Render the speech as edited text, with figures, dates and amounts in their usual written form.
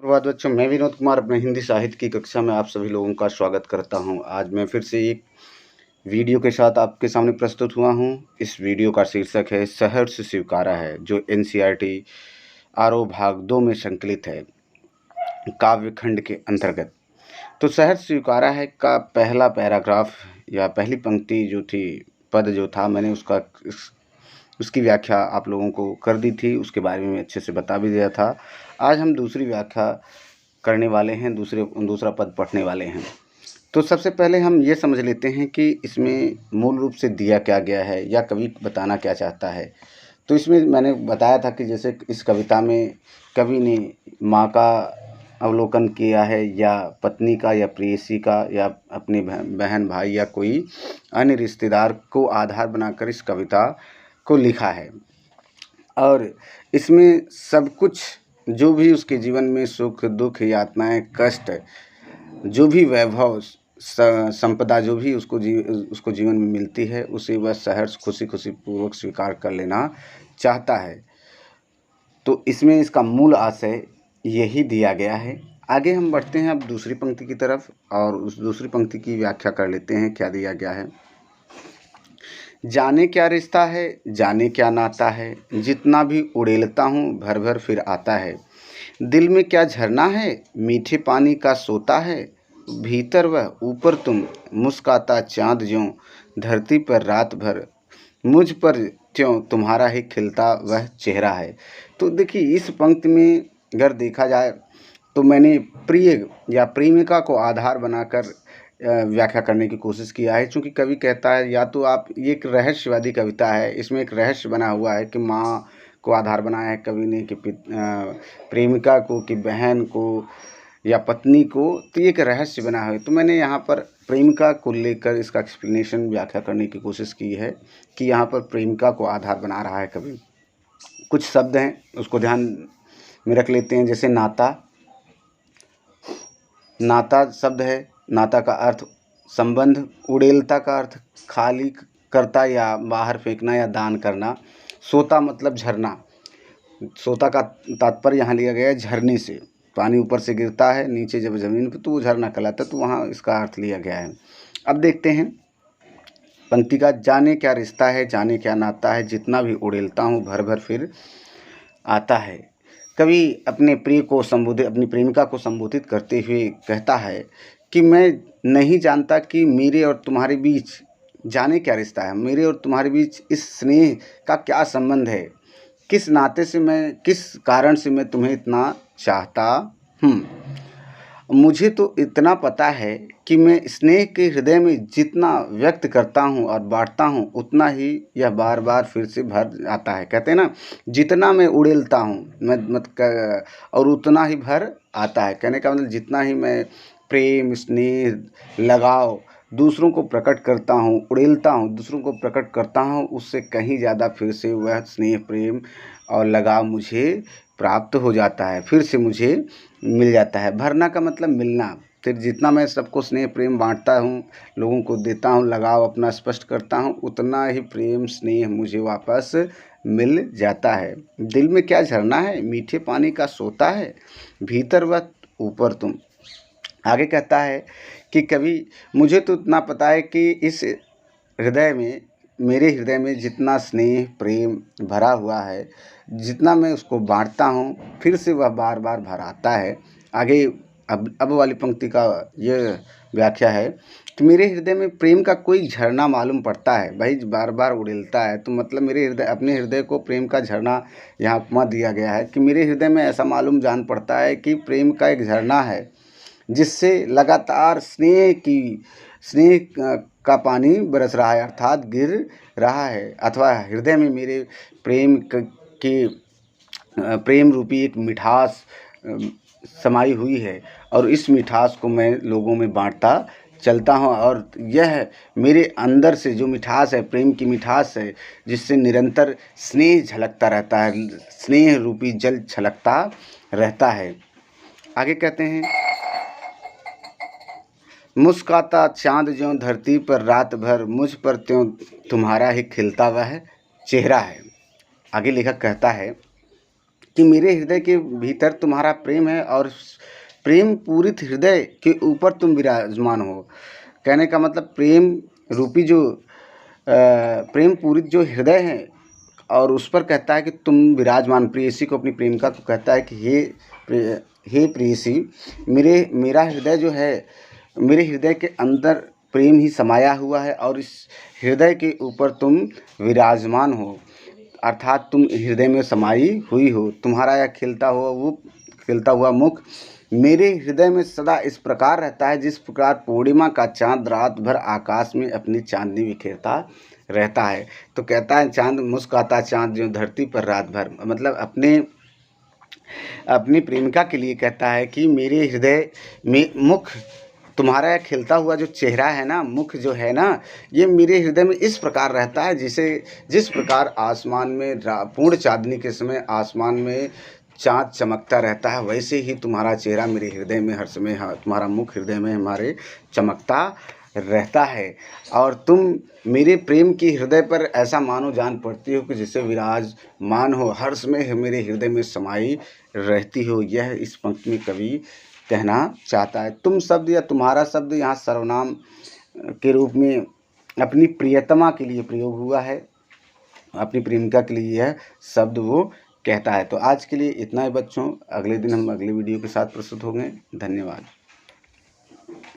धन्यवाद बच्चों। मैं विनोद कुमार अपने हिंदी साहित्य की कक्षा में आप सभी लोगों का स्वागत करता हूं। आज मैं फिर से एक वीडियो के साथ आपके सामने प्रस्तुत हुआ हूं। इस वीडियो का शीर्षक है सहर्ष स्वीकारा है, जो एनसीईआरटी आरओ भाग 2 में संकलित है, काव्य खंड के अंतर्गत। तो सहर्ष स्वीकारा है का पहला पैराग्राफ या पहली पंक्ति जो थी, पद जो था, मैंने उसकी व्याख्या आप लोगों को कर दी थी, उसके बारे में अच्छे से बता भी दिया था। आज हम दूसरी व्याख्या करने वाले हैं, दूसरा पद पढ़ने वाले हैं। तो सबसे पहले हम ये समझ लेते हैं कि इसमें मूल रूप से दिया क्या गया है या कवि बताना क्या चाहता है। तो इसमें मैंने बताया था कि जैसे इस कविता में कवि ने माँ का अवलोकन किया है, या पत्नी का, या प्रेयसी का, या अपने बहन भाई या कोई अन्य रिश्तेदार को आधार बनाकर इस कविता को लिखा है। और इसमें सब कुछ जो भी उसके जीवन में सुख दुख यातनाएं कष्ट, जो भी वैभव संपदा जो भी उसको जीवन में मिलती है, उसे वह सहर्ष खुशी पूर्वक स्वीकार कर लेना चाहता है। तो इसमें इसका मूल आशय यही दिया गया है। आगे हम बढ़ते हैं अब दूसरी पंक्ति की तरफ, और उस दूसरी पंक्ति की व्याख्या कर लेते हैं क्या दिया गया है। जाने क्या रिश्ता है, जाने क्या नाता है, जितना भी उड़ेलता हूँ भर भर फिर आता है। दिल में क्या झरना है, मीठे पानी का सोता है, भीतर वह ऊपर तुम, मुस्काता चाँद ज्यों धरती पर रात भर, मुझ पर त्यों तुम्हारा ही खिलता वह चेहरा है। तो देखिए, इस पंक्ति में अगर देखा जाए तो मैंने प्रिय या प्रेमिका को आधार बनाकर व्याख्या करने की कोशिश किया है। चूँकि कवि कहता है, या तो आप, ये एक रहस्यवादी कविता है, इसमें एक रहस्य बना हुआ है कि माँ को आधार बनाया है कवि ने, कि प्रेमिका को, कि बहन को, या पत्नी को। तो ये एक रहस्य बना है। तो मैंने यहाँ पर प्रेमिका को लेकर इसका एक्सप्लेनेशन, व्याख्या करने की कोशिश की है कि यहाँ पर प्रेमिका को आधार बना रहा है कवि। कुछ शब्द हैं, उसको ध्यान में रख लेते हैं। जैसे नाता, नाता शब्द है, नाता का अर्थ संबंध। उड़ेलता का अर्थ खाली करता या बाहर फेंकना या दान करना। सोता मतलब झरना। सोता का तात्पर्य यहाँ लिया गया है झरने से। पानी ऊपर से गिरता है नीचे जब ज़मीन पर, तो वो झरना कहलाता है। तो वहाँ इसका अर्थ लिया गया है। अब देखते हैं पंक्ति का। जाने क्या रिश्ता है, जाने क्या नाता है, जितना भी उड़ेलता हूँ भर भर फिर आता है। कवि अपने प्रिय को संबोधित, अपनी प्रेमिका को संबोधित करते हुए कहता है कि मैं नहीं जानता कि मेरे और तुम्हारे बीच, जाने क्या रिश्ता है, मेरे और तुम्हारे बीच इस स्नेह का क्या संबंध है, किस नाते से मैं, किस कारण से मैं तुम्हें इतना चाहता हूँ। मुझे तो इतना पता है कि मैं स्नेह के हृदय में जितना व्यक्त करता हूँ और बांटता हूँ, उतना ही यह बार बार फिर से भर आता है। कहते हैं ना, जितना मैं उड़ेलता हूँ और उतना ही भर आता है। कहने का मतलब, जितना ही मैं प्रेम, स्नेह, लगाव दूसरों को प्रकट करता हूँ, उड़ेलता हूँ, दूसरों को प्रकट करता हूँ, उससे कहीं ज़्यादा फिर से वह स्नेह, प्रेम और लगाव मुझे प्राप्त हो जाता है, फिर से मुझे मिल जाता है। भरना का मतलब मिलना। फिर जितना मैं सबको स्नेह प्रेम बांटता हूँ, लोगों को देता हूँ, लगाव अपना स्पष्ट करता हूँ, उतना ही प्रेम स्नेह मुझे वापस मिल जाता है। दिल में क्या झरना है, मीठे पानी का सोता है, भीतर वह ऊपर तुम। आगे कहता है कि कवि, मुझे तो इतना पता है कि इस हृदय में, मेरे हृदय में जितना स्नेह प्रेम भरा हुआ है, जितना मैं उसको बांटता हूँ, फिर से वह बार बार भर आता है। आगे अब वाली पंक्ति का ये व्याख्या है कि मेरे हृदय में प्रेम का कोई झरना मालूम पड़ता है। भाई, बार बार उड़ेलता है तो मतलब मेरे हृदय, अपने हृदय को प्रेम का झरना यहाँ उपमा दिया गया है कि मेरे हृदय में ऐसा मालूम जान पड़ता है कि प्रेम का एक झरना है, जिससे लगातार स्नेह का पानी बरस रहा है, अर्थात गिर रहा है, अथवा हृदय में मेरे प्रेम रूपी एक मिठास समाई हुई है, और इस मिठास को मैं लोगों में बांटता चलता हूँ। और यह मेरे अंदर से जो मिठास है, प्रेम की मिठास है, जिससे निरंतर स्नेह झलकता रहता है, स्नेह रूपी जल छलकता रहता है। आगे कहते हैं, मुस्काता चाँद ज्यों धरती पर रात भर, मुझ पर त्यों तुम्हारा ही खिलता वह चेहरा है। आगे लेखक कहता है कि मेरे हृदय के भीतर तुम्हारा प्रेम है और प्रेम पूरित हृदय के ऊपर तुम विराजमान हो। कहने का मतलब प्रेम रूपी जो प्रेम पूरित जो हृदय है और उस पर कहता है कि तुम विराजमान, प्रेयसी को अपनी प्रेमिका को कहता है कि हे प्रेयसी, मेरा हृदय जो है, मेरे हृदय के अंदर प्रेम ही समाया हुआ है और इस हृदय के ऊपर तुम विराजमान हो, अर्थात तुम हृदय में समाई हुई हो। तुम्हारा यह खिलता हुआ मुख मेरे हृदय में सदा इस प्रकार रहता है जिस प्रकार पूर्णिमा का चांद रात भर आकाश में अपनी चांदनी बिखेरता रहता है। तो कहता है चांद मुस्कुराता चांद जो धरती पर रात भर, मतलब अपनी प्रेमिका के लिए कहता है कि मेरे हृदय में मुख, तुम्हारा यह खिलता हुआ जो चेहरा है ना, मुख जो है ना, ये मेरे हृदय में इस प्रकार रहता है जिस प्रकार आसमान में पूर्ण चांदनी के समय आसमान में चाँद चमकता रहता है, वैसे ही तुम्हारा चेहरा मेरे हृदय में हर समय, तुम्हारा मुख हृदय में हमारे चमकता रहता है। और तुम मेरे प्रेम की हृदय पर ऐसा मानो जान पड़ती हो कि जैसे विराजमान हो, हर समय मेरे हृदय में समाई रहती हो। यह इस पंक्ति में कवि कहना चाहता है। तुम शब्द या तुम्हारा शब्द यहाँ सर्वनाम के रूप में अपनी प्रियतमा के लिए प्रयोग हुआ है, अपनी प्रेमिका के लिए यह शब्द वो कहता है। तो आज के लिए इतना ही बच्चों, अगले दिन हम अगले वीडियो के साथ प्रस्तुत होंगे। धन्यवाद।